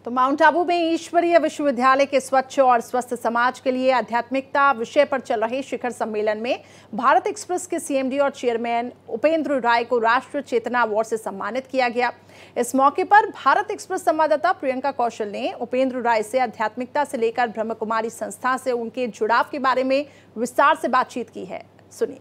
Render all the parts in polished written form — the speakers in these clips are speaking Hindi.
तो माउंट आबू में ईश्वरीय विश्वविद्यालय के स्वच्छ और स्वस्थ समाज के लिए आध्यात्मिकता विषय पर चल रहे शिखर सम्मेलन में भारत एक्सप्रेस के सीएमडी और चेयरमैन उपेंद्र राय को राष्ट्रीय चेतना अवार्ड से सम्मानित किया गया। इस मौके पर भारत एक्सप्रेस संवाददाता प्रियंका कौशल ने उपेंद्र राय से आध्यात्मिकता से लेकर ब्रह्म कुमारी संस्था से उनके जुड़ाव के बारे में विस्तार से बातचीत की है। सुनिए।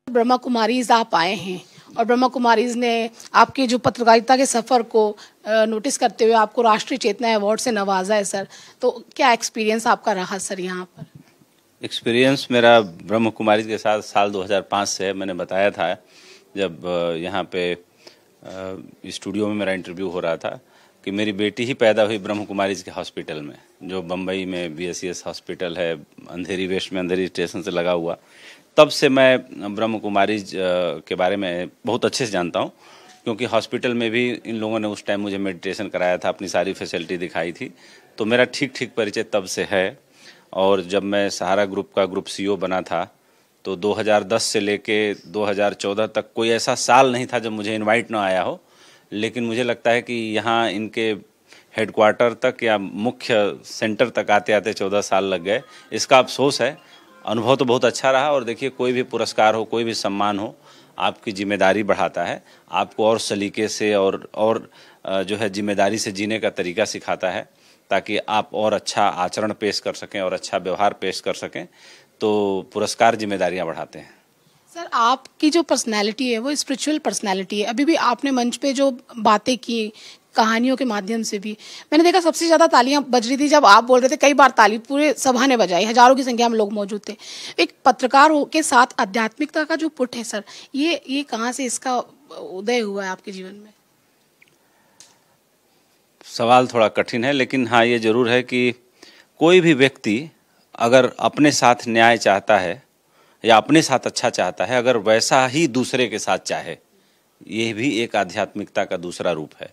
ब्रह्मा कुमारीज आप आए हैं और ब्रह्मा कुमारीज ने आपके जो पत्रकारिता के सफ़र को नोटिस करते हुए आपको राष्ट्रीय चेतना अवार्ड से नवाजा है सर। तो क्या एक्सपीरियंस आपका रहा सर यहाँ पर? एक्सपीरियंस मेरा ब्रह्मा कुमारीज के साथ साल 2005 से है। मैंने बताया था जब यहाँ पे स्टूडियो में मेरा इंटरव्यू हो रहा था कि मेरी बेटी ही पैदा हुई ब्रह्मा कुमारीज के हॉस्पिटल में, जो बम्बई में BSCS हॉस्पिटल है, अंधेरी वेस्ट में, अंधेरी स्टेशन से लगा हुआ। तब से मैं ब्रह्मा कुमारीज के बारे में बहुत अच्छे से जानता हूँ, क्योंकि हॉस्पिटल में भी इन लोगों ने उस टाइम मुझे मेडिटेशन कराया था, अपनी सारी फैसिलिटी दिखाई थी। तो मेरा ठीक परिचय तब से है। और जब मैं सहारा ग्रुप का ग्रुप CEO बना था तो 2010 से लेके 2014 तक कोई ऐसा साल नहीं था जब मुझे इनवाइट ना आया हो। लेकिन मुझे लगता है कि यहाँ इनके हेडक्वार्टर तक या मुख्य सेंटर तक आते आते 14 साल लग गए। इसका अफसोस है। अनुभव तो बहुत अच्छा रहा। और देखिए, कोई भी पुरस्कार हो, कोई भी सम्मान हो, आपकी जिम्मेदारी बढ़ाता है, आपको और सलीके से और जो है जिम्मेदारी से जीने का तरीका सिखाता है, ताकि आप और अच्छा आचरण पेश कर सकें और अच्छा व्यवहार पेश कर सकें। तो पुरस्कार जिम्मेदारियां बढ़ाते हैं। सर, आपकी जो पर्सनैलिटी है वो स्पिरिचुअल पर्सनैलिटी है। अभी भी आपने मंच पे जो बातें की, कहानियों के माध्यम से भी मैंने देखा, सबसे ज़्यादा तालियां बज रही थी जब आप बोल रहे थे। कई बार ताली पूरे सभा ने बजाई, हजारों की संख्या में लोग मौजूद थे। एक पत्रकार के साथ आध्यात्मिकता का जो पुट है सर, ये कहाँ से इसका उदय हुआ है आपके जीवन में? सवाल थोड़ा कठिन है, लेकिन हाँ, ये जरूर है कि कोई भी व्यक्ति अगर अपने साथ न्याय चाहता है या अपने साथ अच्छा चाहता है, अगर वैसा ही दूसरे के साथ चाहे, ये भी एक आध्यात्मिकता का दूसरा रूप है।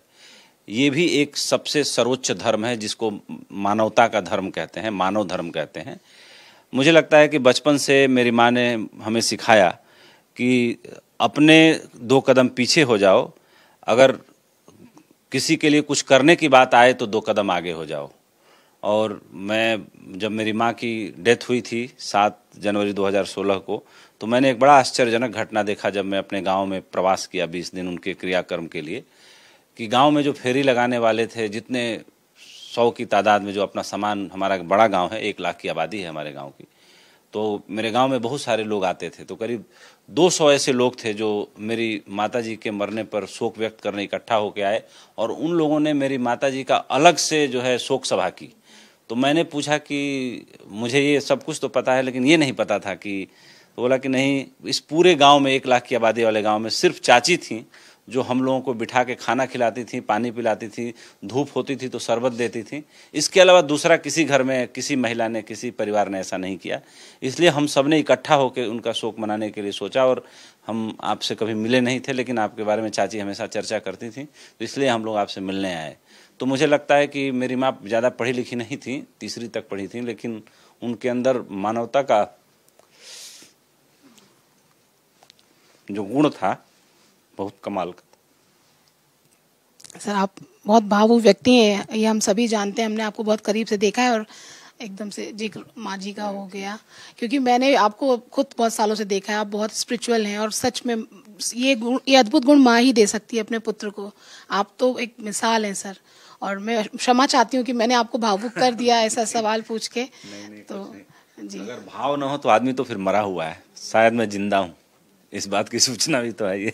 ये भी एक सबसे सर्वोच्च धर्म है, जिसको मानवता का धर्म कहते हैं, मानव धर्म कहते हैं। मुझे लगता है कि बचपन से मेरी माँ ने हमें सिखाया कि अपने 2 कदम पीछे हो जाओ, अगर किसी के लिए कुछ करने की बात आए तो 2 कदम आगे हो जाओ। और मैं जब मेरी माँ की डेथ हुई थी 7 जनवरी 2016 को, तो मैंने एक बड़ा आश्चर्यजनक घटना देखा जब मैं अपने गांव में प्रवास किया 20 दिन उनके क्रियाकर्म के लिए, कि गांव में जो फेरी लगाने वाले थे, जितने 100 की तादाद में जो अपना सामान, हमारा बड़ा गांव है, 1 लाख की आबादी है हमारे गांव की, तो मेरे गांव में बहुत सारे लोग आते थे। तो करीब 200 ऐसे लोग थे जो मेरी माताजी के मरने पर शोक व्यक्त करने इकट्ठा होके आए, और उन लोगों ने मेरी माताजी का अलग से जो है शोक सभा की। तो मैंने पूछा कि मुझे ये सब कुछ तो पता है, लेकिन ये नहीं पता था कि, तो बोला कि नहीं, इस पूरे गांव में, 1 लाख की आबादी वाले गांव में सिर्फ चाची थी जो हम लोगों को बिठा के खाना खिलाती थी, पानी पिलाती थी, धूप होती थी तो शरबत देती थी। इसके अलावा दूसरा किसी घर में, किसी महिला ने, किसी परिवार ने ऐसा नहीं किया। इसलिए हम सब ने इकट्ठा होकर उनका शोक मनाने के लिए सोचा। और हम आपसे कभी मिले नहीं थे, लेकिन आपके बारे में चाची हमेशा चर्चा करती थी, तो इसलिए हम लोग आपसे मिलने आए। तो मुझे लगता है कि मेरी माँ ज़्यादा पढ़ी लिखी नहीं थी, 3री तक पढ़ी थी, लेकिन उनके अंदर मानवता का जो गुण था, बहुत कमाल का। सर, आप बहुत भावुक व्यक्ति हैं, ये हम सभी जानते हैं। हमने आपको बहुत करीब से देखा है और एकदम से जिक्र माँ जी का हो गया, क्योंकि मैंने आपको खुद बहुत सालों से देखा है। आप बहुत स्पिरिचुअल हैं और सच में ये अद्भुत गुण माँ ही दे सकती है अपने पुत्र को। आप तो एक मिसाल हैं सर। और मैं क्षमा चाहती हूँ कि मैंने आपको भावुक कर दिया ऐसा सवाल पूछ के। नहीं, तो जी, अगर भाव न हो तो आदमी तो फिर मरा हुआ है। शायद मैं जिंदा हूँ, इस बात की सूचना भी तो है। ये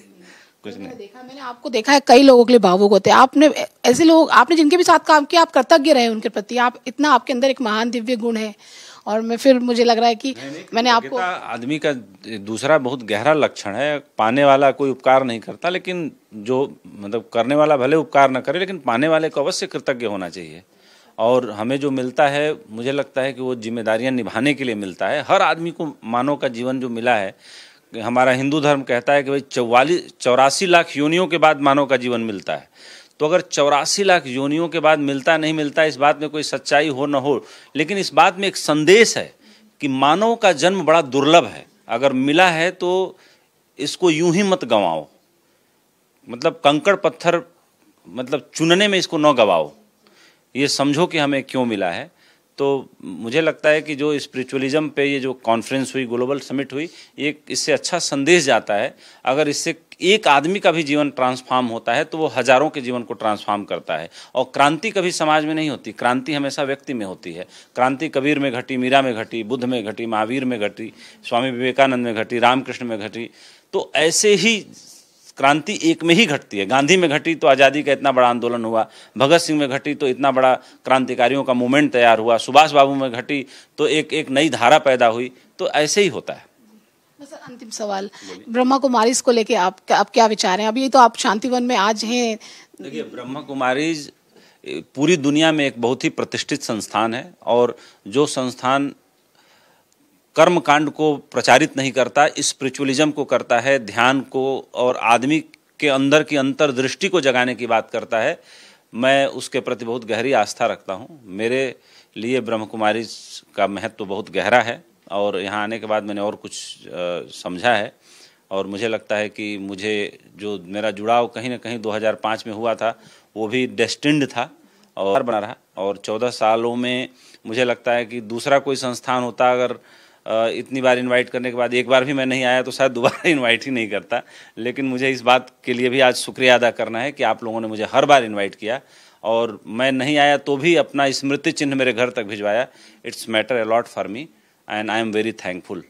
कुछ नहीं। मैंने आपको देखा है, कई लोगों के लिए भावुक होते हैं। आपने ऐसे लोग, आपने जिनके भी साथ काम किया, आप कृतज्ञ रहे उनके प्रति। आप इतना, आपके अंदर एक महान दिव्य गुण है। और मुझे लग रहा है कि मैंने आपको, आदमी का दूसरा बहुत गहरा लक्षण है। पाने वाला कोई उपकार नहीं करता, लेकिन जो मतलब करने वाला भले उपकार न करे, लेकिन पाने वाले को अवश्य कृतज्ञ होना चाहिए। और हमें जो मिलता है, मुझे लगता है कि वो जिम्मेदारियां निभाने के लिए मिलता है। हर आदमी को मानव का जीवन जो मिला है, हमारा हिंदू धर्म कहता है कि भाई 84 लाख योनियों के बाद मानव का जीवन मिलता है। तो अगर 84 लाख योनियों के बाद मिलता नहीं मिलता, इस बात में कोई सच्चाई हो न हो, लेकिन इस बात में एक संदेश है कि मानव का जन्म बड़ा दुर्लभ है। अगर मिला है तो इसको यूं ही मत गंवाओ। मतलब कंकड़ पत्थर मतलब चुनने में इसको न गवाओ, ये समझो कि हमें क्यों मिला है। तो मुझे लगता है कि जो स्पिरिचुअलिज्म पे ये जो कॉन्फ्रेंस हुई, ग्लोबल समिट हुई, ये इससे अच्छा संदेश जाता है। अगर इससे एक आदमी का भी जीवन ट्रांसफॉर्म होता है तो वो हजारों के जीवन को ट्रांसफॉर्म करता है। और क्रांति कभी समाज में नहीं होती, क्रांति हमेशा व्यक्ति में होती है। क्रांति कबीर में घटी, मीरा में घटी, बुद्ध में घटी, महावीर में घटी, स्वामी विवेकानंद में घटी, रामकृष्ण में घटी। तो ऐसे ही क्रांति एक में ही घटती है। गांधी में घटी तो आज़ादी का इतना बड़ा आंदोलन हुआ, भगत सिंह में घटी तो इतना बड़ा क्रांतिकारियों का मूवमेंट तैयार हुआ, सुभाष बाबू में घटी तो एक नई धारा पैदा हुई। तो ऐसे ही होता है। सर, अंतिम सवाल, ब्रह्मा कुमारीज को लेके आप क्या विचार हैं? अभी तो आप शांतिवन में आज हैं। देखिए, ब्रह्मा कुमारीज पूरी दुनिया में एक बहुत ही प्रतिष्ठित संस्थान है, और जो संस्थान कर्म कांड को प्रचारित नहीं करता, स्पिरिचुअलिज्म को करता है, ध्यान को और आदमी के अंदर की अंतर्दृष्टि को जगाने की बात करता है, मैं उसके प्रति बहुत गहरी आस्था रखता हूँ। मेरे लिए ब्रह्म कुमारी का महत्व बहुत गहरा है, और यहाँ आने के बाद मैंने और कुछ समझा है, और मुझे लगता है कि मुझे जो मेरा जुड़ाव कहीं ना कहीं 2005 में हुआ था, वो भी डेस्टिन्ड था और बना रहा। और 14 सालों में मुझे लगता है कि दूसरा कोई संस्थान होता, अगर इतनी बार इनवाइट करने के बाद एक बार भी मैं नहीं आया तो शायद दोबारा इनवाइट ही नहीं करता। लेकिन मुझे इस बात के लिए भी आज शुक्रिया अदा करना है कि आप लोगों ने मुझे हर बार इनवाइट किया, और मैं नहीं आया तो भी अपना स्मृति चिन्ह मेरे घर तक भिजवाया। It's matter a lot for me and I am very thankful.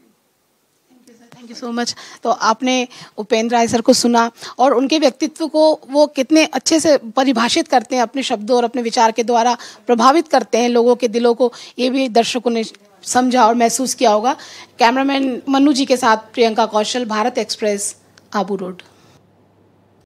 Thank you so much. तो आपने उपेंद्र राय सर को सुना, और उनके व्यक्तित्व को वो कितने अच्छे से परिभाषित करते हैं, अपने शब्दों और अपने विचार के द्वारा प्रभावित करते हैं लोगों के दिलों को, ये भी दर्शकों ने समझा और महसूस किया होगा। कैमरामैन मन्नू जी के साथ प्रियंका कौशल, भारत एक्सप्रेस, आबू रोड।